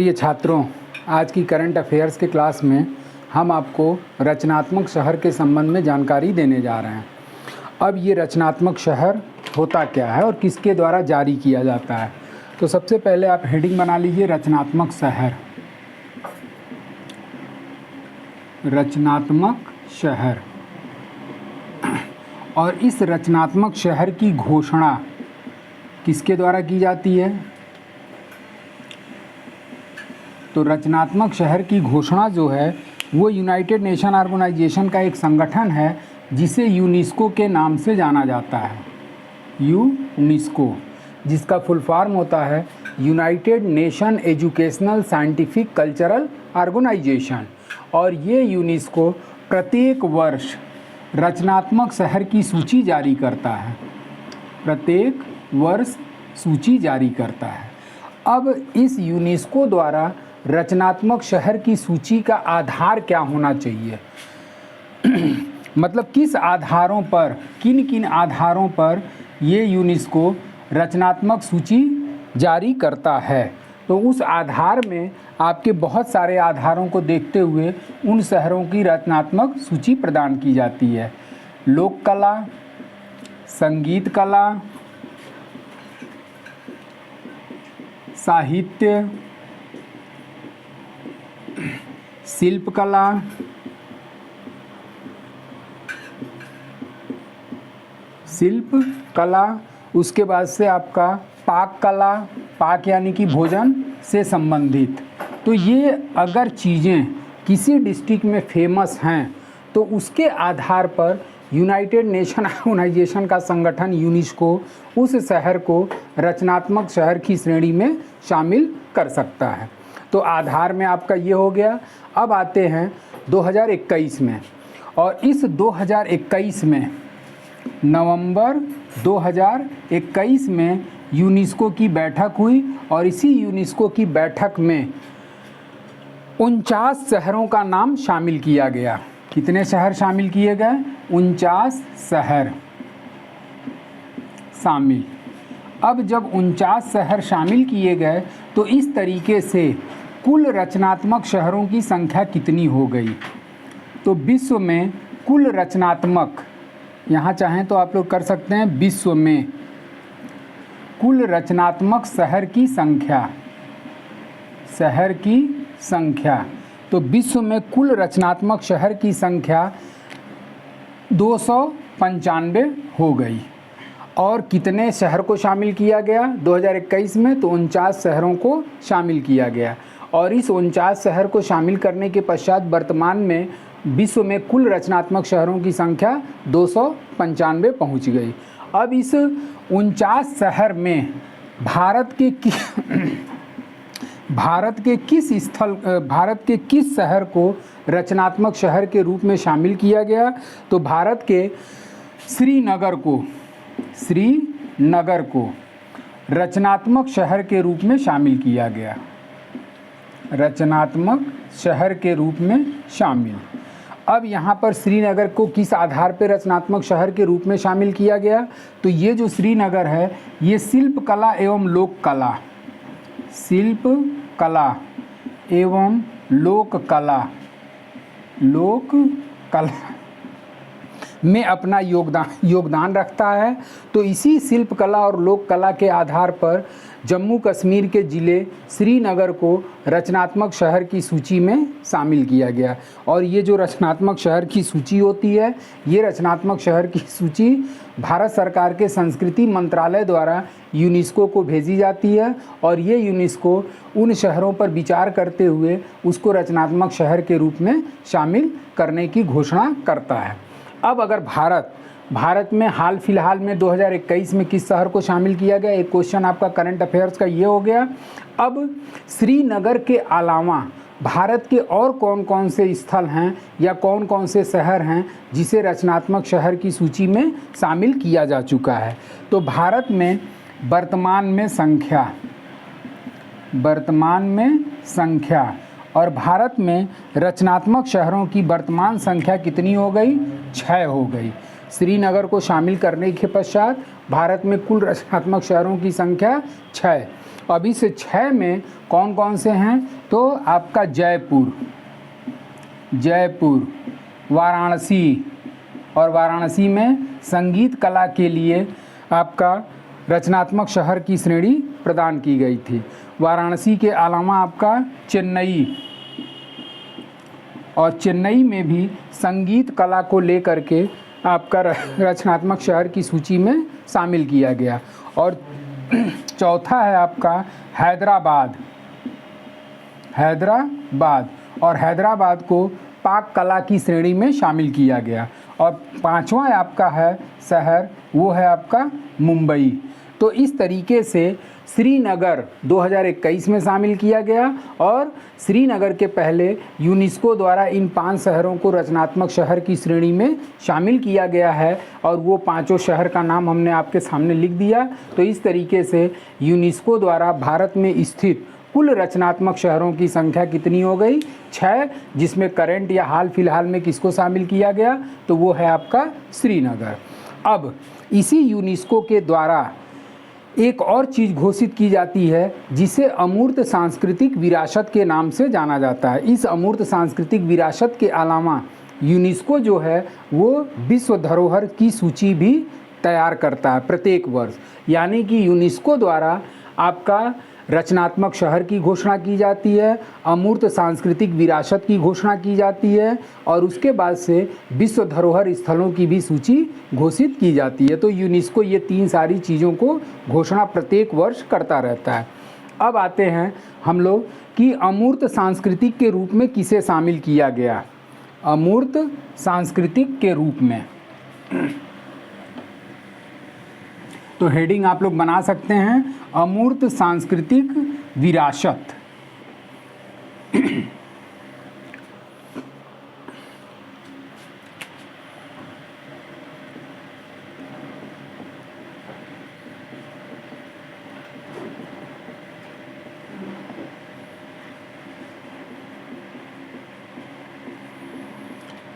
प्रिय छात्रों, आज की करंट अफेयर्स के क्लास में हम आपको रचनात्मक शहर के संबंध में जानकारी देने जा रहे हैं। अब ये रचनात्मक शहर होता क्या है और किसके द्वारा जारी किया जाता है। तो सबसे पहले आप हेडिंग बना लीजिए रचनात्मक शहर। रचनात्मक शहर। और इस रचनात्मक शहर की घोषणा किसके द्वारा की जाती है? तो रचनात्मक शहर की घोषणा जो है वो यूनाइटेड नेशन ऑर्गेनाइजेशन का एक संगठन है जिसे यूनेस्को के नाम से जाना जाता है। यूनेस्को, जिसका फुल फॉर्म होता है united nation educational scientific cultural organisation. और ये यूनेस्को प्रत्येक वर्ष रचनात्मक शहर की सूची जारी करता है। प्रत्येक वर्ष सूची जारी करता है। अब इस यूनेस्को द्वारा रचनात्मक शहर की सूची का आधार क्या होना चाहिए? मतलब किस आधारों पर, किन किन आधारों पर ये यूनेस्को रचनात्मक सूची जारी करता है? तो उस आधार में आपके बहुत सारे आधारों को देखते हुए उन शहरों की रचनात्मक सूची प्रदान की जाती है। लोक कला, संगीत कला, साहित्य, शिल्प कला, उसके बाद से आपका पाक कला, पाक यानी कि भोजन से संबंधित। तो ये अगर चीज़ें किसी डिस्ट्रिक्ट में फेमस हैं तो उसके आधार पर यूनाइटेड नेशन ऑर्गेनाइजेशन का संगठन यूनेस्को उस शहर को रचनात्मक शहर की श्रेणी में शामिल कर सकता है। तो आधार में आपका ये हो गया। अब आते हैं 2021 में, और इस 2021 में नवंबर 2021 में यूनेस्को की बैठक हुई और इसी यूनेस्को की बैठक में 49 शहरों का नाम शामिल किया गया। कितने शहर शामिल किए गए? 49 शहर शामिल। अब जब 49 शहर शामिल किए गए तो इस तरीके से कुल रचनात्मक शहरों की संख्या कितनी हो गई? तो विश्व में कुल रचनात्मक, यहाँ चाहें तो आप लोग कर सकते हैं, विश्व में कुल रचनात्मक शहर की संख्या, तो विश्व में कुल रचनात्मक शहर की संख्या 295 हो गई। और कितने शहर को शामिल किया गया 2021 में? तो 49 शहरों को शामिल किया गया। और इस 49 शहर को शामिल करने के पश्चात वर्तमान में विश्व में कुल रचनात्मक शहरों की संख्या 295 पहुंच गई। अब इस 49 शहर में भारत के किस शहर को रचनात्मक शहर के रूप में शामिल किया गया? तो भारत के श्रीनगर को रचनात्मक शहर के रूप में शामिल किया गया। रचनात्मक शहर के रूप में शामिल। अब यहाँ पर श्रीनगर को किस आधार पर रचनात्मक शहर के रूप में शामिल किया गया? तो ये जो श्रीनगर है ये शिल्प कला एवं लोक कला में अपना योगदान रखता है। तो इसी शिल्प कला और लोक कला के आधार पर जम्मू कश्मीर के ज़िले श्रीनगर को रचनात्मक शहर की सूची में शामिल किया गया। और ये जो रचनात्मक शहर की सूची होती है, ये रचनात्मक शहर की सूची भारत सरकार के संस्कृति मंत्रालय द्वारा यूनेस्को को भेजी जाती है और ये यूनेस्को उन शहरों पर विचार करते हुए उसको रचनात्मक शहर के रूप में शामिल करने की घोषणा करता है। अब अगर भारत में हाल फिलहाल में 2021 में किस शहर को शामिल किया गया? एक क्वेश्चन आपका करंट अफेयर्स का ये हो गया। अब श्रीनगर के अलावा भारत के और कौन कौन से स्थल हैं या कौन कौन से शहर हैं जिसे रचनात्मक शहर की सूची में शामिल किया जा चुका है? तो भारत में वर्तमान में संख्या और भारत में रचनात्मक शहरों की वर्तमान संख्या कितनी हो गई? 6 हो गई। श्रीनगर को शामिल करने के पश्चात भारत में कुल रचनात्मक शहरों की संख्या 6। अब इस 6 में कौन कौन से हैं? तो आपका जयपुर, वाराणसी, और वाराणसी में संगीत कला के लिए आपका रचनात्मक शहर की श्रेणी प्रदान की गई थी। वाराणसी के अलावा आपका चेन्नई, और चेन्नई में भी संगीत कला को लेकर के आपका रचनात्मक शहर की सूची में शामिल किया गया। और चौथा है आपका हैदराबाद, और हैदराबाद को पाक कला की श्रेणी में शामिल किया गया। और पांचवा आपका है शहर, वो है आपका मुंबई। तो इस तरीके से श्रीनगर 2021 में शामिल किया गया, और श्रीनगर के पहले यूनेस्को द्वारा इन 5 शहरों को रचनात्मक शहर की श्रेणी में शामिल किया गया है, और वो 5 शहर का नाम हमने आपके सामने लिख दिया। तो इस तरीके से यूनेस्को द्वारा भारत में स्थित कुल रचनात्मक शहरों की संख्या कितनी हो गई? 6, जिसमें करंट या हाल फिलहाल में किसको शामिल किया गया? तो वो है आपका श्रीनगर। अब इसी यूनेस्को के द्वारा एक और चीज़ घोषित की जाती है जिसे अमूर्त सांस्कृतिक विरासत के नाम से जाना जाता है। इस अमूर्त सांस्कृतिक विरासत के अलावा यूनेस्को जो है वो विश्व धरोहर की सूची भी तैयार करता है प्रत्येक वर्ष। यानी कि यूनेस्को द्वारा आपका रचनात्मक शहर की घोषणा की जाती है, अमूर्त सांस्कृतिक विरासत की घोषणा की जाती है, और उसके बाद से विश्व धरोहर स्थलों की भी सूची घोषित की जाती है। तो यूनेस्को ये 3 सारी चीज़ों को घोषणा प्रत्येक वर्ष करता रहता है। अब आते हैं हम लोग कि अमूर्त सांस्कृतिक के रूप में किसे शामिल किया गया? अमूर्त सांस्कृतिक के रूप में तो हेडिंग आप लोग बना सकते हैं, अमूर्त सांस्कृतिक विरासत।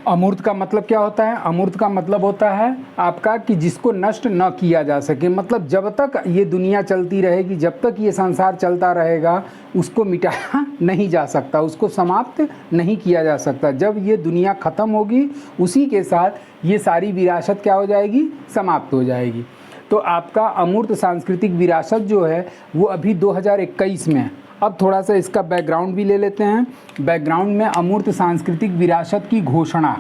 अमूर्त का मतलब क्या होता है? अमूर्त का मतलब होता है आपका कि जिसको नष्ट न किया जा सके। मतलब जब तक ये दुनिया चलती रहेगी, जब तक ये संसार चलता रहेगा, उसको मिटाया नहीं जा सकता, उसको समाप्त नहीं किया जा सकता। जब ये दुनिया ख़त्म होगी, उसी के साथ ये सारी विरासत क्या हो जाएगी? समाप्त हो जाएगी। तो आपका अमूर्त सांस्कृतिक विरासत जो है वो अभी 2021 में। अब थोड़ा सा इसका बैकग्राउंड भी ले लेते हैं। बैकग्राउंड में अमूर्त सांस्कृतिक विरासत की घोषणा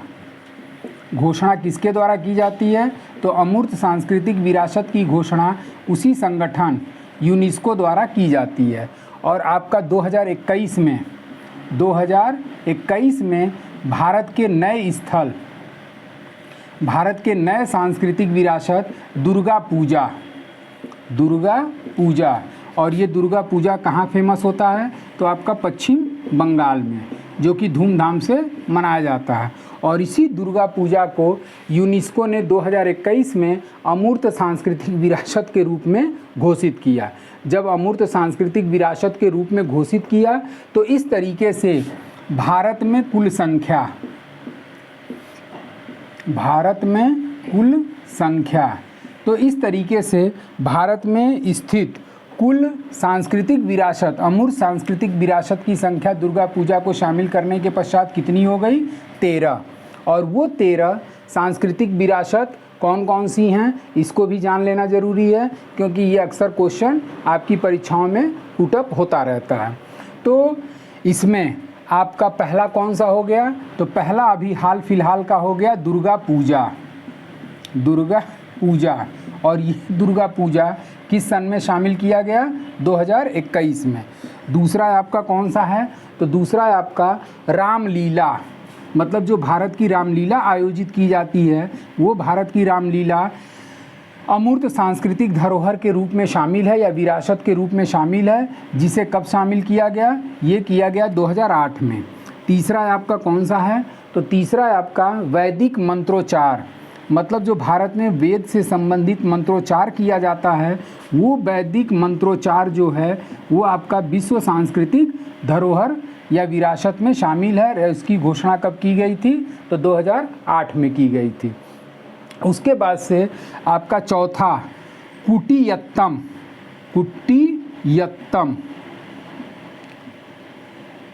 किसके द्वारा की जाती है? तो अमूर्त सांस्कृतिक विरासत की घोषणा उसी संगठन यूनेस्को द्वारा की जाती है। और आपका 2021 में भारत के नए सांस्कृतिक विरासत दुर्गा पूजा। और ये दुर्गा पूजा कहाँ फेमस होता है? तो आपका पश्चिम बंगाल में, जो कि धूमधाम से मनाया जाता है। और इसी दुर्गा पूजा को यूनेस्को ने 2021 में अमूर्त सांस्कृतिक विरासत के रूप में घोषित किया। जब अमूर्त सांस्कृतिक विरासत के रूप में घोषित किया तो इस तरीके से भारत में कुल संख्या तो इस तरीके से भारत में स्थित कुल सांस्कृतिक विरासत, अमूर्त सांस्कृतिक विरासत की संख्या दुर्गा पूजा को शामिल करने के पश्चात कितनी हो गई? 13। और वो 13 सांस्कृतिक विरासत कौन कौन सी हैं इसको भी जान लेना ज़रूरी है, क्योंकि ये अक्सर क्वेश्चन आपकी परीक्षाओं में पुटअप होता रहता है। तो इसमें आपका पहला कौन सा हो गया? तो पहला अभी हाल फिलहाल का हो गया दुर्गा पूजा। और ये दुर्गा पूजा किस सन में शामिल किया गया? 2021 में। दूसरा आपका कौन सा है? तो दूसरा आपका रामलीला, मतलब जो भारत की रामलीला आयोजित की जाती है वो भारत की रामलीला अमूर्त सांस्कृतिक धरोहर के रूप में शामिल है या विरासत के रूप में शामिल है, जिसे कब शामिल किया गया? ये किया गया 2008 में। तीसरा आपका कौन सा है? तो तीसरा आपका वैदिक मंत्रोच्चार, मतलब जो भारत में वेद से संबंधित मंत्रोच्चार किया जाता है वो वैदिक मंत्रोच्चार जो है वो आपका विश्व सांस्कृतिक धरोहर या विरासत में शामिल है। इसकी घोषणा कब की गई थी? तो 2008 में की गई थी। उसके बाद से आपका चौथा कुटियत्तम यत्तम,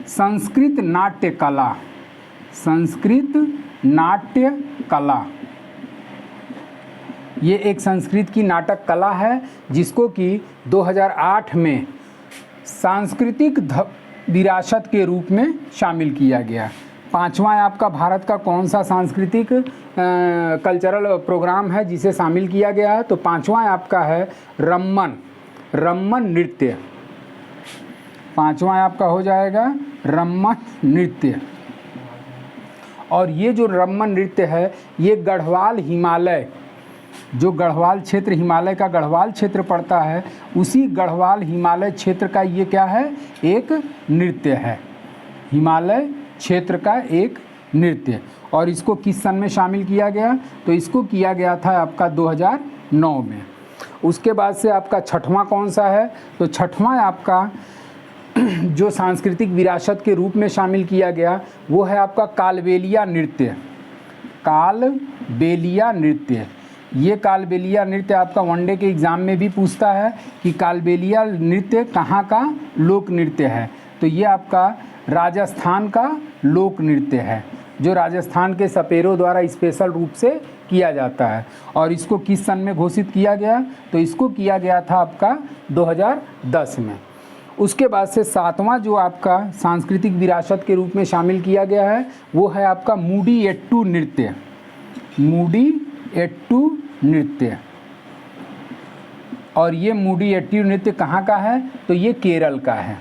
संस्कृत नाट्य कला, संस्कृत नाट्य कला, ये एक संस्कृत की नाटक कला है जिसको कि 2008 में सांस्कृतिक विरासत के रूप में शामिल किया गया। पांचवा आपका भारत का कौन सा सांस्कृतिक कल्चरल प्रोग्राम है जिसे शामिल किया गया है, तो पांचवा आपका है रम्मन, रम्मन नृत्य। पांचवा आपका हो जाएगा रम्मन नृत्य। और ये जो रम्मन नृत्य है ये गढ़वाल हिमालय, जो गढ़वाल क्षेत्र, हिमालय का गढ़वाल क्षेत्र पड़ता है, उसी गढ़वाल हिमालय क्षेत्र का ये क्या है, एक नृत्य है, हिमालय क्षेत्र का एक नृत्य। और इसको किस सन में शामिल किया गया, तो इसको किया गया था आपका 2009 में। उसके बाद से आपका छठवां कौन सा है, तो छठवां आपका जो सांस्कृतिक विरासत के रूप में शामिल किया गया वो है आपका कालबेलिया नृत्य, कालबेलिया नृत्य। ये कालबेलिया नृत्य आपका वनडे के एग्ज़ाम में भी पूछता है कि कालबेलिया नृत्य कहाँ का लोक नृत्य है, तो ये आपका राजस्थान का लोक नृत्य है जो राजस्थान के सपेरों द्वारा स्पेशल रूप से किया जाता है। और इसको किस सन में घोषित किया गया, तो इसको किया गया था आपका 2010 में। उसके बाद से सातवां जो आपका सांस्कृतिक विरासत के रूप में शामिल किया गया है वो है आपका मूडियट्टू नृत्य, मूडियट्टू नृत्य। और ये मूडियट्टू नृत्य कहाँ का है, तो ये केरल का है।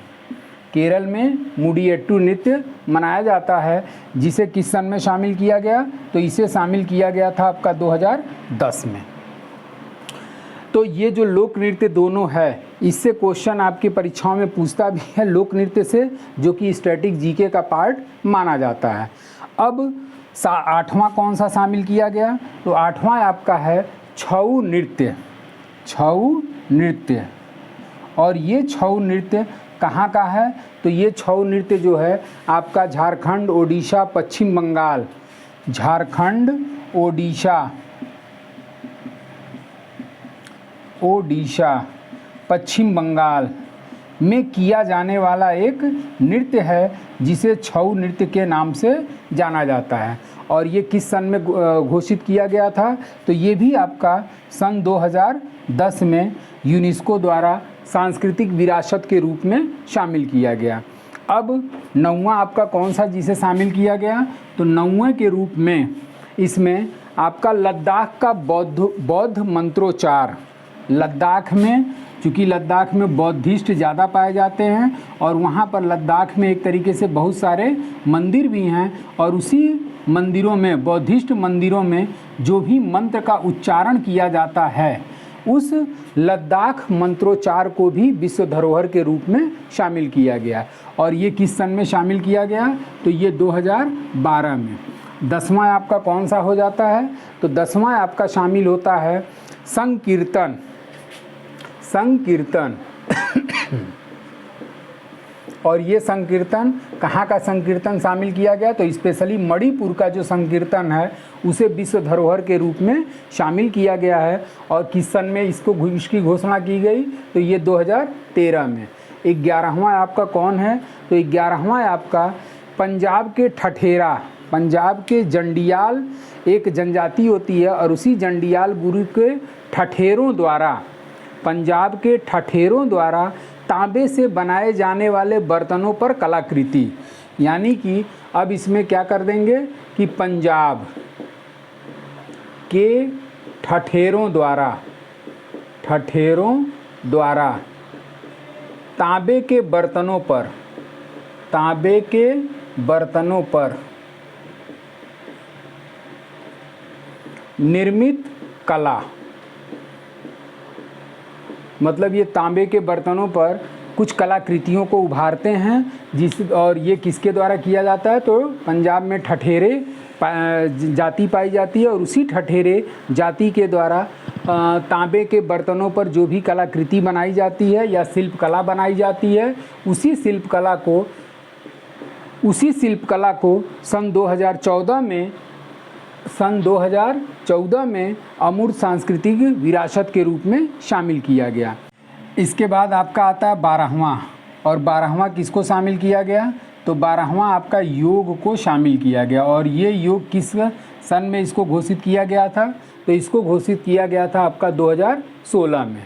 केरल में मूडियट्टू नृत्य मनाया जाता है, जिसे किस सन में शामिल किया गया, तो इसे शामिल किया गया था आपका 2010 में। तो ये जो लोक नृत्य दोनों है, इससे क्वेश्चन आपकी परीक्षाओं में पूछता भी है लोक नृत्य से, जो कि स्टैटिक जीके का पार्ट माना जाता है। अब आठवां कौन सा शामिल किया गया, तो आठवां आपका है छऊ नृत्य, छऊ नृत्य। और ये छऊ नृत्य कहाँ का है, तो ये छऊ नृत्य जो है आपका झारखंड, ओडिशा, पश्चिम बंगाल, झारखंड, ओडिशा, पश्चिम बंगाल में किया जाने वाला एक नृत्य है जिसे छऊ नृत्य के नाम से जाना जाता है। और ये किस सन में घोषित किया गया था, तो ये भी आपका सन 2010 में यूनेस्को द्वारा सांस्कृतिक विरासत के रूप में शामिल किया गया। अब नौवां आपका कौन सा जिसे शामिल किया गया, तो नौवें के रूप में इसमें आपका लद्दाख का बौद्ध मंत्रोच्चार। लद्दाख में, चूँकि लद्दाख में बौद्धिस्ट ज़्यादा पाए जाते हैं और वहाँ पर लद्दाख में एक तरीके से बहुत सारे मंदिर भी हैं, और उसी मंदिरों में, बौद्धिस्ट मंदिरों में जो भी मंत्र का उच्चारण किया जाता है, उस लद्दाख मंत्रोच्चार को भी विश्व धरोहर के रूप में शामिल किया गया। और ये किस सन में शामिल किया गया, तो ये 2012 में। 10वां आपका कौन सा हो जाता है, तो 10वां आपका शामिल होता है संकीर्तन, संकीर्तन। और ये संकीर्तन कहाँ का संकीर्तन शामिल किया गया, तो स्पेशली मणिपुर का जो संकीर्तन है उसे विश्व धरोहर के रूप में शामिल किया गया है। और किस सन में इसकी घोषणा की गई, तो ये 2013 में। 11वां आपका कौन है, तो 11वां आपका पंजाब के ठठेरा, पंजाब के जंडियाल एक जनजाति होती है, और उसी जंडियाल गुरु के ठठेरों द्वारा, पंजाब के ठठेरों द्वारा तांबे से बनाए जाने वाले बर्तनों पर कलाकृति। यानी कि अब इसमें क्या कर देंगे कि पंजाब के ठठेरों द्वारा तांबे के बर्तनों पर निर्मित कला, मतलब ये तांबे के बर्तनों पर कुछ कलाकृतियों को उभारते हैं, और ये किसके द्वारा किया जाता है, तो पंजाब में ठठेरे जाति पाई जाती है, और उसी ठठेरे जाति के द्वारा तांबे के बर्तनों पर जो भी कलाकृति बनाई जाती है या शिल्पकला बनाई जाती है, उसी शिल्पकला को सन 2014 में अमूर्त सांस्कृतिक विरासत के रूप में शामिल किया गया। इसके बाद आपका आता है 12वां, और 12वां किसको शामिल किया गया? तो 12वां आपका योग को शामिल किया गया। और ये योग किस सन में इसको घोषित किया गया था? तो इसको घोषित किया गया था आपका 2016 में।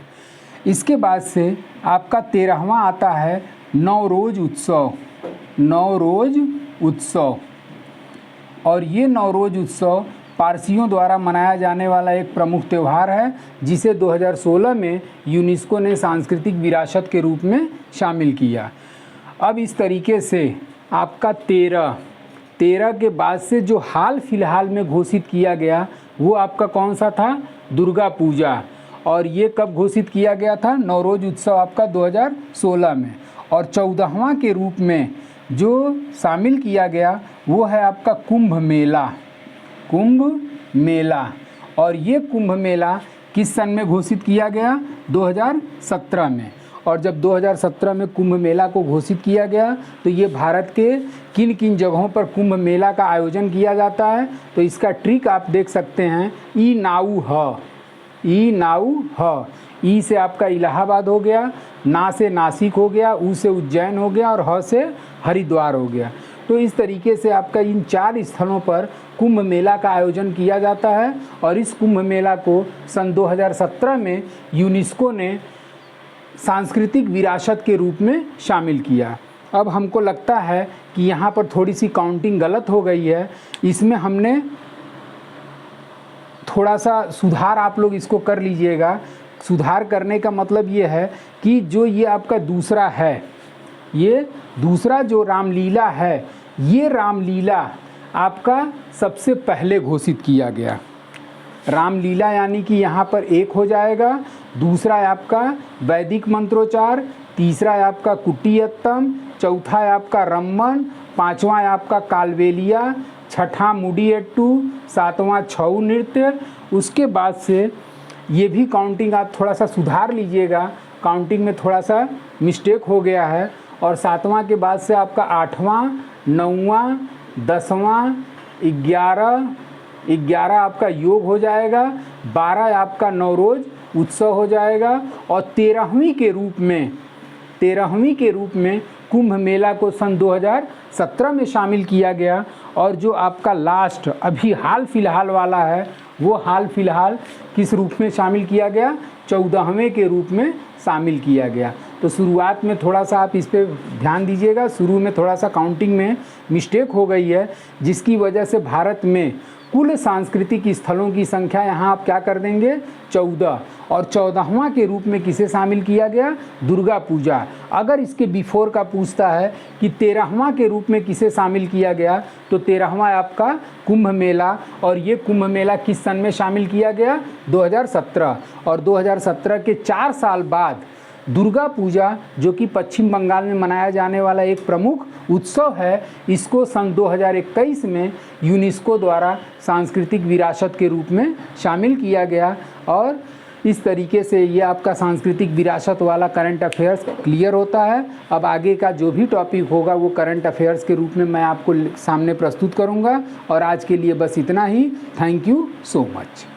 इसके बाद से आपका 13वां आता है नवरोज़ उत्सव। नवरोज़ उत्सव, और ये नवरोज़ उत्सव पारसियों द्वारा मनाया जाने वाला एक प्रमुख त्यौहार है, जिसे 2016 में यूनेस्को ने सांस्कृतिक विरासत के रूप में शामिल किया। अब इस तरीके से आपका 13 के बाद से जो हाल फिलहाल में घोषित किया गया वो आपका कौन सा था? दुर्गा पूजा। और ये कब घोषित किया गया था? नवरोज़ उत्सव आपका 2016 में। और 14वां के रूप में जो शामिल किया गया वो है आपका कुंभ मेला। कुंभ मेला, और ये कुंभ मेला किस सन में घोषित किया गया? 2017 में। और जब 2017 में कुंभ मेला को घोषित किया गया तो ये भारत के किन किन जगहों पर कुंभ मेला का आयोजन किया जाता है? तो इसका ट्रिक आप देख सकते हैं, ई नाऊ ह। ई से आपका इलाहाबाद हो गया, ना से नासिक हो गया, ऊ से उज्जैन हो गया, और ह से हरिद्वार हो गया। तो इस तरीके से आपका इन 4 स्थलों पर कुंभ मेला का आयोजन किया जाता है। और इस कुंभ मेला को सन 2017 में यूनेस्को ने सांस्कृतिक विरासत के रूप में शामिल किया। अब हमको लगता है कि यहाँ पर थोड़ी सी काउंटिंग गलत हो गई है, इसमें हमने थोड़ा सा सुधार, आप लोग इसको कर लीजिएगा। सुधार करने का मतलब ये है कि जो ये आपका दूसरा है, ये दूसरा जो रामलीला है, ये रामलीला आपका सबसे पहले घोषित किया गया। रामलीला यानी कि यहाँ पर एक हो जाएगा। दूसरा है आपका वैदिक मंत्रोच्चार, तीसरा है आपका कुटियत्तम, चौथा है आपका रम्मन, पांचवा है आपका कालबेलिया, छठा मुडियट्टू, सातवां छऊ नृत्य। उसके बाद से ये भी काउंटिंग आप थोड़ा सा सुधार लीजिएगा, काउंटिंग में थोड़ा सा मिस्टेक हो गया है। और सातवां के बाद से आपका 8वां, 9वां, 10वां, 11 आपका योग हो जाएगा, 12 आपका नवरोज़ उत्सव हो जाएगा, और 13वीं के रूप में कुंभ मेला को सन 2017 में शामिल किया गया। और जो आपका लास्ट अभी हाल फिलहाल वाला है, वो हाल फिलहाल किस रूप में शामिल किया गया? 14वें के रूप में शामिल किया गया। तो शुरुआत में थोड़ा सा आप इस पर ध्यान दीजिएगा, शुरू में थोड़ा सा काउंटिंग में मिस्टेक हो गई है, जिसकी वजह से भारत में कुल सांस्कृतिक स्थलों की संख्या यहाँ आप क्या कर देंगे? 14। और 14वां के रूप में किसे शामिल किया गया? दुर्गा पूजा। अगर इसके बिफोर का पूछता है कि 13वां के रूप में किसे शामिल किया गया, तो 13वां आपका कुंभ मेला। और ये कुंभ मेला किस सन में शामिल किया गया? 2017। और 2017 के 4 साल बाद दुर्गा पूजा, जो कि पश्चिम बंगाल में मनाया जाने वाला एक प्रमुख उत्सव है, इसको सन 2021 में यूनेस्को द्वारा सांस्कृतिक विरासत के रूप में शामिल किया गया। और इस तरीके से ये आपका सांस्कृतिक विरासत वाला करंट अफेयर्स क्लियर होता है। अब आगे का जो भी टॉपिक होगा वो करंट अफेयर्स के रूप में मैं आपको सामने प्रस्तुत करूँगा। और आज के लिए बस इतना ही। Thank you so much.